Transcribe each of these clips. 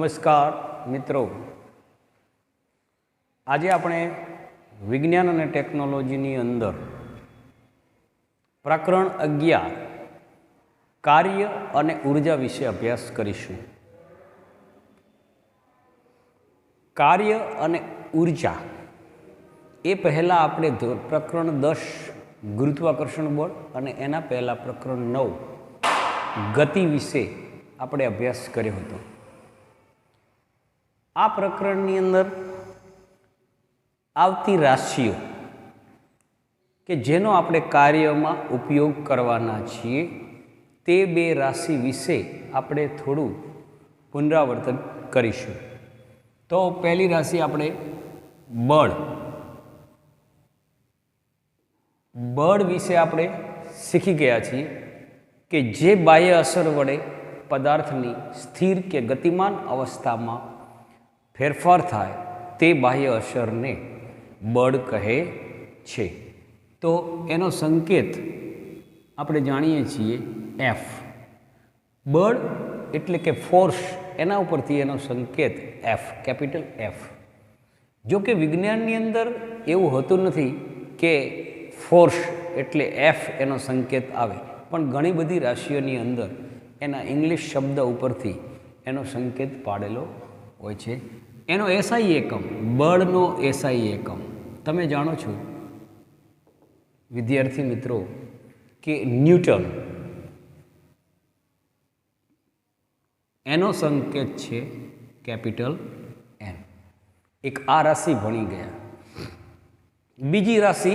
નમસ્કાર મિત્રો, આજે આપણે વિજ્ઞાન અને ટેકનોલોજીની અંદર પ્રકરણ 11 કાર્ય અને ઉર્જા વિશે અભ્યાસ કરીશું. કાર્ય અને ઉર્જા એ પહેલાં આપણે પ્રકરણ 10 ગુરુત્વાકર્ષણ બળ અને એના પહેલાં પ્રકરણ 9 ગતિ વિશે આપણે અભ્યાસ કર્યો હતો. આ પ્રકરણની અંદર આવતી રાશિઓ કે જેનો આપણે કાર્યમાં ઉપયોગ કરવાના છીએ તે બે રાશિ વિશે આપણે થોડું પુનરાવર્તન કરીશું. તો પહેલી રાશિ આપણે બળ વિશે આપણે શીખી ગયા છીએ કે જે બાહ્ય અસર વડે પદાર્થની સ્થિર કે ગતિમાન અવસ્થામાં ફેરફાર થાય તે બાહ્ય અસરને બળ કહે છે. તો એનો સંકેત આપણે જાણીએ છીએ એફ. બળ એટલે કે ફોર્સ, એના ઉપરથી એનો સંકેત એફ, કેપિટલ એફ. જો કે વિજ્ઞાનની અંદર એવું હોતું નથી કે ફોર્સ એટલે એફ એનો સંકેત આવે, પણ ઘણી બધી રાશિઓની અંદર એના ઇંગ્લિશ શબ્દ ઉપરથી એનો સંકેત પાડેલો હોય છે. એનો એસઆઈ એકમ, બળનો એસઆઈ એકમ તમે જાણો છો વિદ્યાર્થી મિત્રો કે ન્યૂટન, એનો સંકેત છે કેપિટલ એન. એક આ રાશિ ભણી ગયા. બીજી રાશિ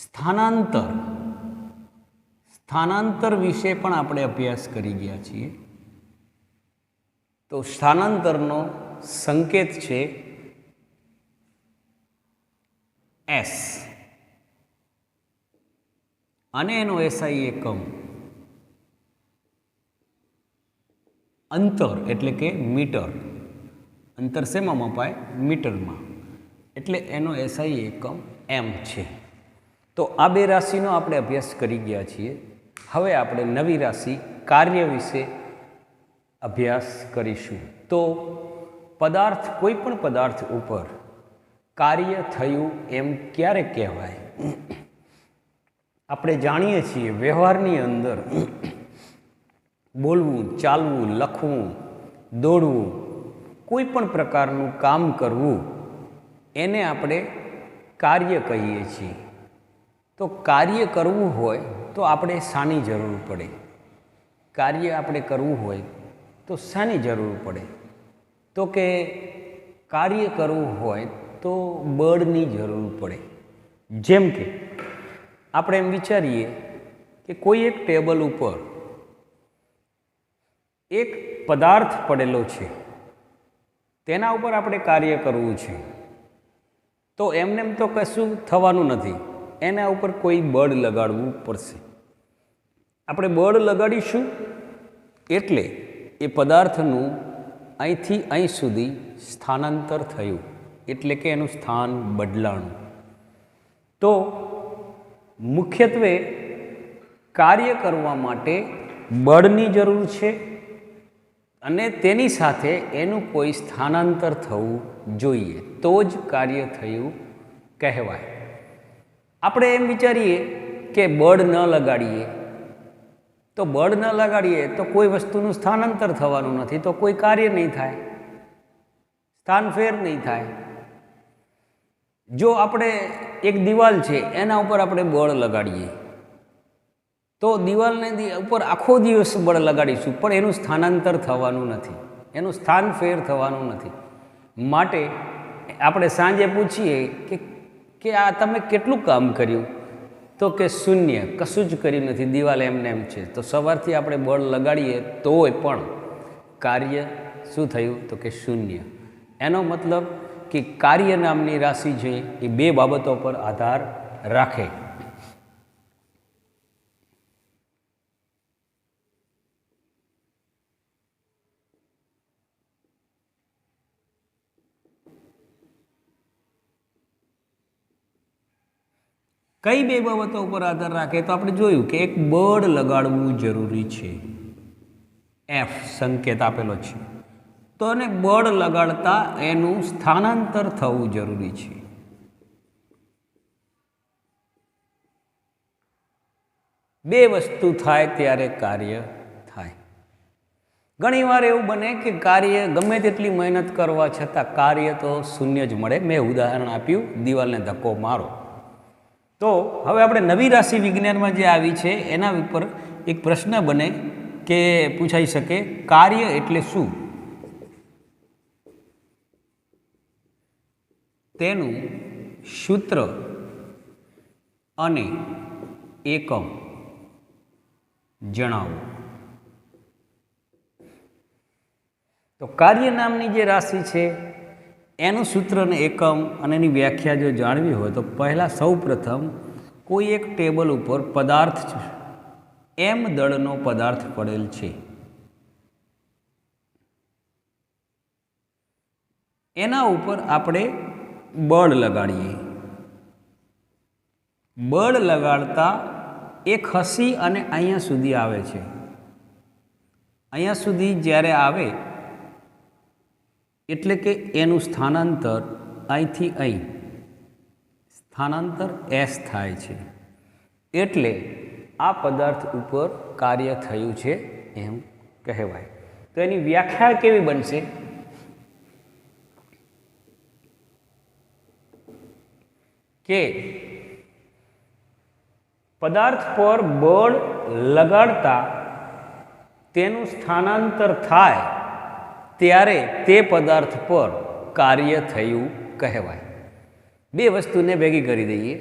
સ્થાનાંતર. સ્થાનાંતર વિશે પણ આપણે અભ્યાસ કરી ગયા છીએ. તો સ્થાનાંતરનો સંકેત છે એસ અને એનો એસઆઈ એકમ અંતર એટલે કે મીટર. અંતર શેમાં મપાય? મીટરમાં. એટલે એનો એસઆઈ એકમ એમ છે. તો આ બે રાશિનો આપણે અભ્યાસ કરી ગયા છીએ. હવે આપણે નવી રાશિ કાર્ય વિશે અભ્યાસ કરીશું. તો પદાર્થ, કોઈ પણ પદાર્થ ઉપર કાર્ય થયું એમ ક્યારે કહેવાય? આપણે જાણીએ છીએ વ્યવહારની અંદર બોલવું, ચાલવું, લખવું, દોડવું, કોઈ પણ પ્રકારનું કામ કરવું એને આપણે કાર્ય કહીએ છીએ. તો કાર્ય કરવું હોય તો આપણે શાની જરૂર પડે? કાર્ય આપણે કરવું હોય તો શાની જરૂર પડે? તો કે કાર્ય કરવું હોય તો બળની જરૂર પડે. જેમ કે આપણે એમ વિચારીએ કે કોઈ એક ટેબલ ઉપર એક પદાર્થ પડેલો છે, તેના ઉપર આપણે કાર્ય કરવું છે, તો એમને તો કશું થવાનું નથી, એના ઉપર કોઈ બળ લગાડવું પડશે. આપણે બળ લગાડીશું એટલે એ પદાર્થનું અહીંથી અહીં સુધી સ્થાનાંતર થયું, એટલે કે એનું સ્થાન બદલાણું. તો મુખ્યત્વે કાર્ય કરવા માટે બળની જરૂર છે અને તેની સાથે એનું કોઈ સ્થાનાંતર થવું જોઈએ, તો જ કાર્ય થયું કહેવાય. આપણે એમ વિચારીએ કે બળ ન લગાડીએ, તો બળ ન લગાડીએ તો કોઈ વસ્તુનું સ્થાનાંતર થવાનું નથી, તો કોઈ કાર્ય નહીં થાય, સ્થાનફેર નહીં થાય. જો આપણે એક દિવાલ છે એના ઉપર આપણે બળ લગાડીએ તો દિવાલને ઉપર આખો દિવસ બળ લગાડીશું પણ એનું સ્થાનાંતર થવાનું નથી, એનું સ્થાનફેર થવાનું નથી. માટે આપણે સાંજે પૂછીએ કે આ તમે કેટલું કામ કર્યું? તો કે શૂન્ય, કશું જ કર્યું નથી, દિવાલ એમને એમ છે. તો સવારથી આપણે બળ લગાડીએ તોય પણ કાર્ય શું થયું? તો કે શૂન્ય. એનો મતલબ કે કાર્ય નામની રાશિ છે એ બે બાબતો પર આધાર રાખે. કઈ બે બાબતો ઉપર આધાર રાખે? તો આપણે જોયું કે એક બળ લગાડવું જરૂરી છે, એફ સંકેત આપેલો છે, તો એને બળ લગાડતા એનું સ્થાનાંતર થવું જરૂરી છે. બે વસ્તુ થાય ત્યારે કાર્ય થાય. ઘણીવાર એવું બને કે કાર્ય ગમે તેટલી મહેનત કરવા છતાં કાર્ય તો શૂન્ય જ મળે. મેં ઉદાહરણ આપ્યું, દિવાલને ધક્કો મારો. તો હવે આપણે નવી રાશિ વિજ્ઞાનમાં જે આવી છે એના ઉપર એક પ્રશ્ન બને કે પૂછાઈ શકે, કાર્ય એટલે શું? તેનું સૂત્ર અને એકમ જણાવો. તો કાર્ય નામની જે રાશિ છે એનું સૂત્ર અને એકમ અને એની વ્યાખ્યા જો જાણવી હોય તો પહેલાં સૌ પ્રથમ કોઈ એક ટેબલ ઉપર પદાર્થ એમ દળનો પદાર્થ પડેલ છે, એના ઉપર આપણે બળ લગાડીએ. બળ લગાડતા એ ખસી અને અહીંયા સુધી આવે છે. અહીંયા સુધી જ્યારે આવે એટલે કે એનું સ્થાનાંતર અહીંથી અહીં સ્થાનાંતર એસ થાય છે, એટલે આ પદાર્થ ઉપર કાર્ય થયું છે એમ કહેવાય. તો એની વ્યાખ્યા કેવી બનશે કે પદાર્થ પર બળ લગાડતા તેનું સ્થાનાંતર થાય ત્યારે તે પદાર્થ પર કાર્ય થયું કહેવાય. બે વસ્તુને ભેગી કરી દઈએ,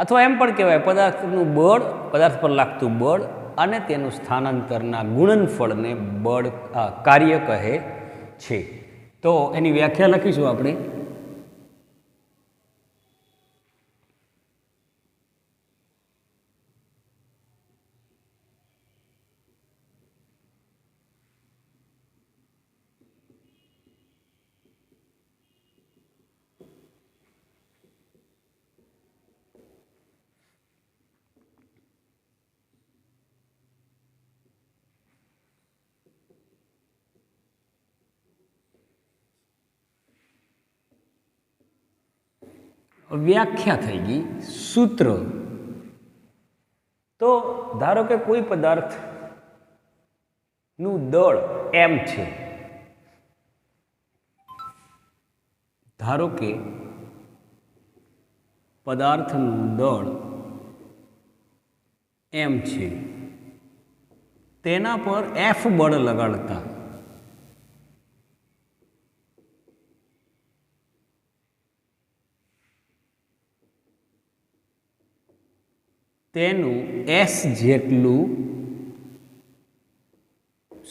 અથવા એમ પણ કહેવાય પદાર્થનું બળ, પદાર્થ પર લાગતું બળ અને તેનું સ્થાનાંતરના ગુણનફળને બળ કાર્ય કહે છે. તો એની વ્યાખ્યા લખીશું આપણે. વ્યાખ્યા થઈ ગઈ. સૂત્ર, તો ધારો કે કોઈ પદાર્થનું દળ એમ છે. ધારો કે પદાર્થનું દળ એમ છે, તેના પર એફ બળ લગાડતા તેનું એસ જેટલું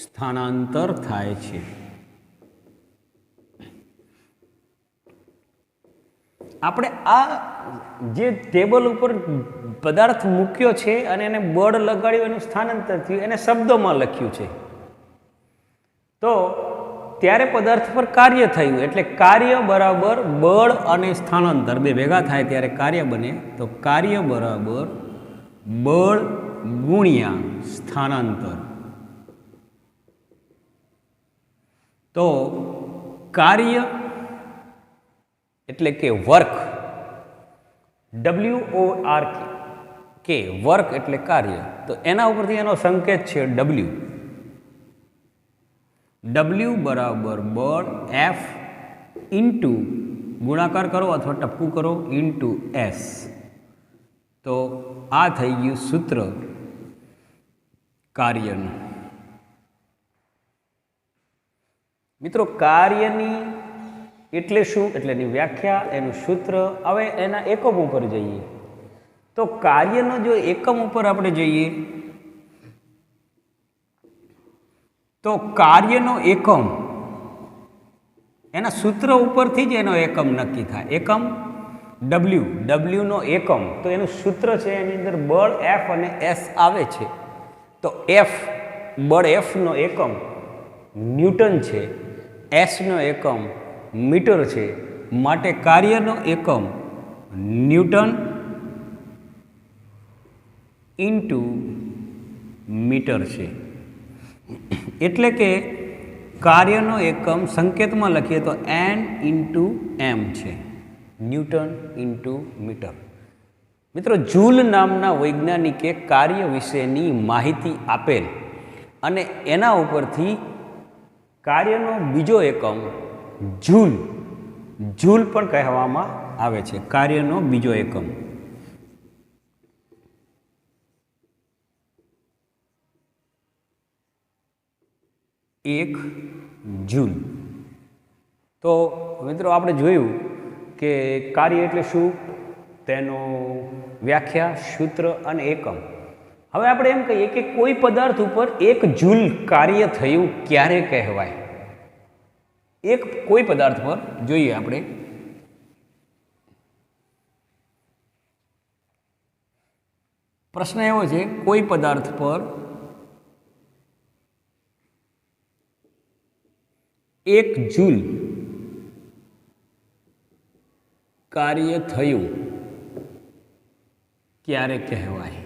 સ્થાનાંતર થાય છે. આપણે આ જે ટેબલ ઉપર પદાર્થ મૂક્યો છે અને એને બળ લગાડ્યું, એનું સ્થાનાંતર થયું, એને શબ્દોમાં લખ્યું છે. તો ત્યારે પદાર્થ પર કાર્ય થયું, એટલે કાર્ય બરાબર બળ અને સ્થાનાંતર બે ભેગા થાય ત્યારે કાર્ય બને. તો કાર્ય બરાબર બળ ગુણ્યા સ્થાનાંતર. તો કાર્ય એટલે કે વર્ક, WORK, વર્ક એટલે કાર્ય. તો એના ઉપરથી એનો સંકેત છે W. W બરાબર બળ F ઇન્ટુ ગુણાકાર કરો અથવા ટપકું કરો ઇન્ટુ S. તો આ થઈ ગયું સૂત્ર કાર્યનું. મિત્રો, કાર્યની એટલે શું, એટલે એની વ્યાખ્યા, એનું સૂત્ર. હવે એના એકમ ઉપર જઈએ તો કાર્યનો જો એકમ ઉપર આપણે જઈએ તો કાર્યનો એકમ એના સૂત્ર ઉપરથી જ એનો એકમ નક્કી થાય. એકમ W નો એકમ, તો એનું સૂત્ર છે, એની અંદર બળ F અને S આવે છે. તો બળ F નો એકમ ન્યૂટન છે, S નો એકમ મીટર છે, માટે કાર્યનો એકમ ન્યૂટન ઇન્ટુ મીટર છે. એટલે કે કાર્યનો એકમ સંકેતમાં લખીએ તો એન ઇન્ટુ એમ છે, ન્યૂટન ઇન્ટુ મીટર. મિત્રો, જૂલ નામના વૈજ્ઞાનિકે કાર્ય વિશેની માહિતી આપેલ અને એના ઉપરથી કાર્યનો બીજો એકમ જૂલ પણ કહેવામાં આવે છે. કાર્યનો બીજો એકમ 1 જૂલ. તો મિત્રો, આપણે જોયું કે કાર્ય એટલે શું, તેનો વ્યાખ્યા, સૂત્ર અને એકમ. હવે આપણે એમ કહીએ કે કોઈ પદાર્થ ઉપર 1 જૂલ કાર્ય થયું ક્યારે કહેવાય. કોઈ પદાર્થ પર જોઈએ આપણે, પ્રશ્ન એવો છે, કોઈ પદાર્થ પર 1 જૂલ કાર્ય થયું ક્યારે કહેવાય.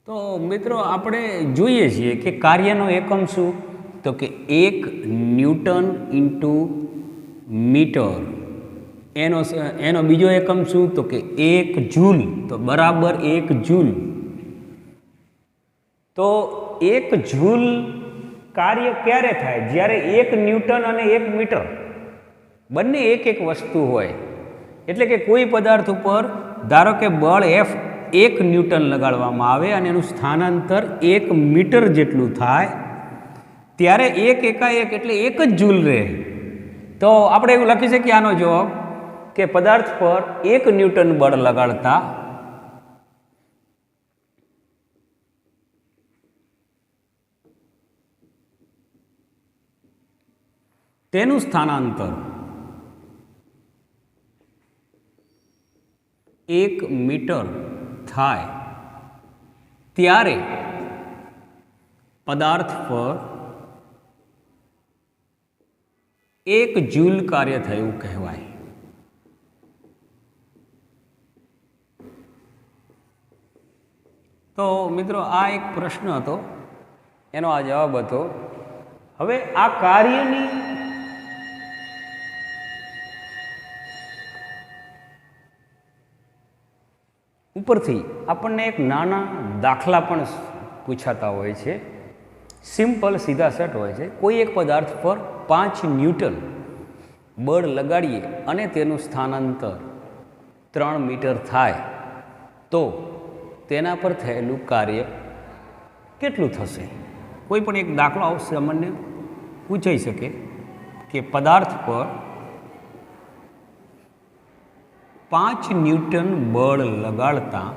તો મિત્રો, આપણે જોઈએ છીએ કે કાર્યનો એકમ શું, તો કે 1 ન્યૂટન ઇન્ટુ મીટર. એનો બીજો એકમ શું, તો કે 1 જૂલ, તો બરાબર 1 જૂલ. તો 1 જૂલ કાર્ય ક્યારે થાય, જ્યારે 1 ન્યૂટન અને 1 મીટર બંને એક વસ્તુ હોય. એટલે કે કોઈ પદાર્થ ઉપર ધારો કે બળ F 1 ન્યૂટન લગાડવામાં આવે અને એનું સ્થાનાંતર 1 મીટર જેટલું થાય, ત્યારે એકાએક એટલે 1 જ જૂલ રહે. તો આપણે એવું લખી શકીએ આનો જવાબ કે પદાર્થ પર 1 ન્યૂટન બળ લગાડતા તેનું સ્થાનાંતર 1 મીટર થાય, ત્યારે પદાર્થ પર 1 જૂલ કાર્ય થયું કહેવાય. તો મિત્રો, આ એક પ્રશ્ન હતો, એનો આ જવાબ હતો. હવે આ કાર્યની ઉપરથી આપણને એક નાના દાખલા પણ પૂછાતા હોય છે. સિમ્પલ સીધા સેટ હોય છે. કોઈ એક પદાર્થ પર 5 ન્યૂટન બળ લગાડીએ અને તેનું સ્થાનાંતર 3 મીટર થાય, તો તેના પર થયેલું કાર્ય કેટલું થશે. કોઈ પણ એક દાખલો આવશે, આપણને પૂછાઈ શકે કે પદાર્થ પર 5 ન્યૂટન બળ લગાડતા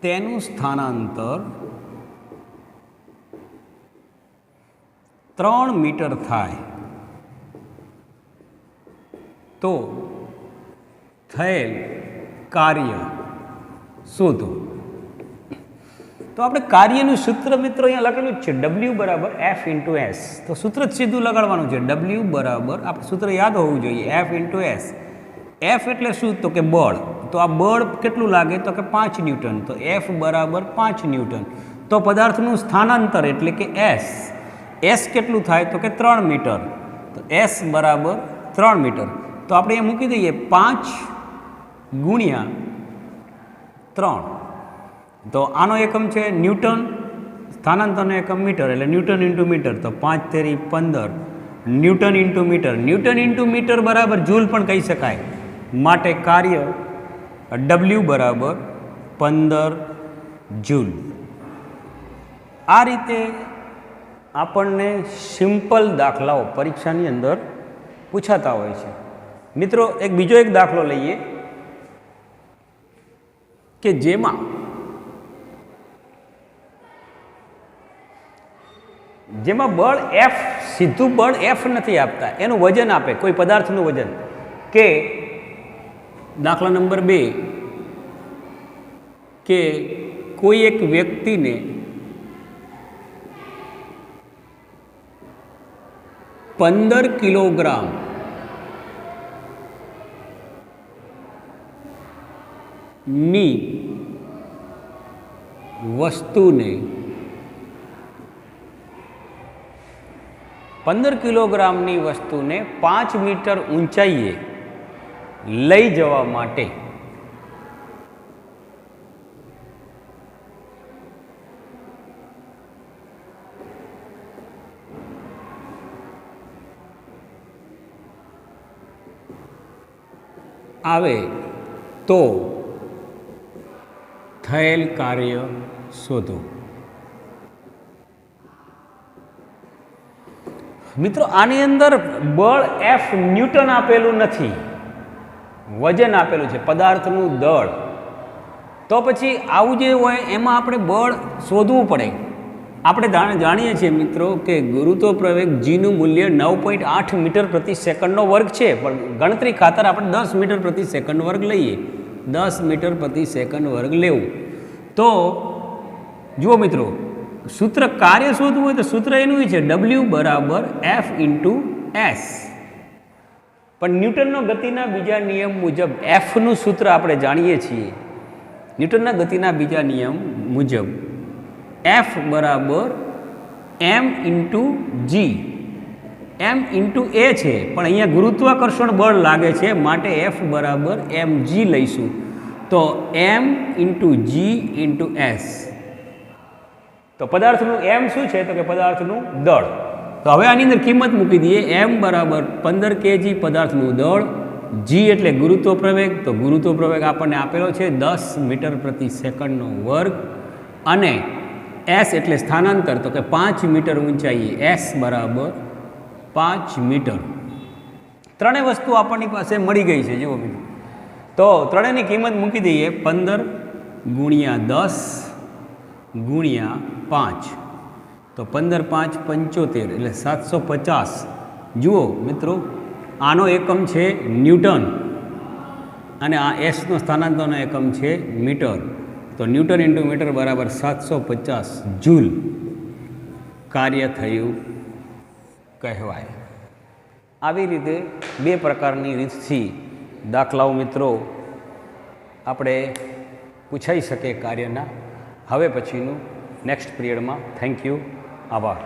તેનું સ્થાનાંતર 3 મીટર થાય, તો થયેલ કાર્ય શોધો. તો આપણે કાર્યનું સૂત્ર મિત્રો અહીંયા લખેલું જ છે, W બરાબર F ઇન્ટુ S. તો સૂત્ર જ સીધું લગાડવાનું છે. W બરાબર, આપણે સૂત્ર યાદ હોવું જોઈએ, F ઇન્ટુ S. F એટલે શું, તો કે બળ. તો આ બળ કેટલું લાગે, તો કે 5 ન્યૂટન. તો F બરાબર 5 ન્યૂટન. તો પદાર્થનું સ્થાનાંતર એટલે કે S કેટલું થાય, તો કે 3 મીટર. તો S બરાબર 3 મીટર. તો આપણે એ મૂકી દઈએ 5 ગુણ્યા 3. તો આનો એકમ છે ન્યૂટન, સ્થાનાંતરનો એકમ મીટર, એટલે ન્યૂટન ઇન્ટુ મીટર. તો 5 તેરી 15 newton into meter. Newton into meter બરાબર જૂલ પણ કહી શકાય. માટે કાર્ય W બરાબર 15 જૂલ. આ રીતે આપણને સિમ્પલ દાખલાઓ પરીક્ષાની અંદર પૂછાતા હોય છે. મિત્રો, બીજો એક દાખલો લઈએ કે જેમાં બળ F, સીધું બળ F નથી આપતા, એનું વજન આપે, કોઈ પદાર્થનું વજન. કે દાખલા નંબર 2, કે કોઈ એક વ્યક્તિને 15 કિલોગ્રામ ની વસ્તુને 15 કિલોગ્રામની વસ્તુને 5 મીટર ઊંચાઈએ લઈ જવા માટે આવે તો થયેલ કાર્ય શોધો. મિત્રો, આની અંદર બળ F ન્યૂટન આપેલું નથી, વજન આપેલું છે, પદાર્થનું દળ. તો પછી આવું જે હોય એમાં આપણે બળ શોધવું પડે. આપણે જાણીએ છીએ મિત્રો કે ગુરુત્વ પ્રવેગ જીનું મૂલ્ય 9.8 મીટર પ્રતિ સેકન્ડનો વર્ગ છે, પણ ગણતરી ખાતર આપણે 10 મીટર પ્રતિ સેકન્ડ વર્ગ લઈએ. 10 મીટર પ્રતિ સેકન્ડ વર્ગ લેવું. તો જુઓ મિત્રો, સૂત્ર કાર્ય શોધવું હોય તો સૂત્ર એનું છે W બરાબર F ઇન્ટુ S. પણ ન્યૂટનનો ગતિના બીજા નિયમ મુજબ એફનું સૂત્ર આપણે જાણીએ છીએ. ન્યૂટનના ગતિના બીજા નિયમ મુજબ F બરાબર m into G. m into A છે, પણ અહીંયા ગુરુત્વાકર્ષણ બળ લાગે છે, માટે F બરાબર mg લઈશું. તો m into G into S. તો પદાર્થનું m શું છે? તો કે પદાર્થનું દળ. તો હવે આની અંદર કિંમત મૂકી દઈએ. m બરાબર 15 kg પદાર્થનું દળ, g એટલે ગુરુત્વ પ્રવેગ, તો ગુરુત્વ પ્રવેગ આપણને આપેલો છે 10 મીટર પ્રતિ સેકન્ડનો વર્ગ, અને s એટલે સ્થાનાંતર, તો કે 5 મીટર ઊંચાઈએ s બરાબર 5 મીટર. ત્રણેય વસ્તુ આપણની પાસે મળી ગઈ છે. જુઓ મિત્રો, તો ત્રણેયની કિંમત મૂકી દઈએ. 15 ગુણ્યા 10 ગુણ્યા 5, તો 15 5 75 એટલે 750. જુઓ મિત્રો, આનો એકમ છે ન્યૂટન અને આ એસનો સ્થાનાંતરનો એકમ છે મીટર. તો ન્યૂટન ઇન્ટુ મીટર બરાબર 750 જૂલ કાર્ય થયું કહેવાય. આવી રીતે બે પ્રકારની રીતથી દાખલાઓ મિત્રો આપણે પૂછાઈ શકે કાર્યના. હવે પછીનું નેક્સ્ટ પીરિયડમાં. Thank you. આભાર.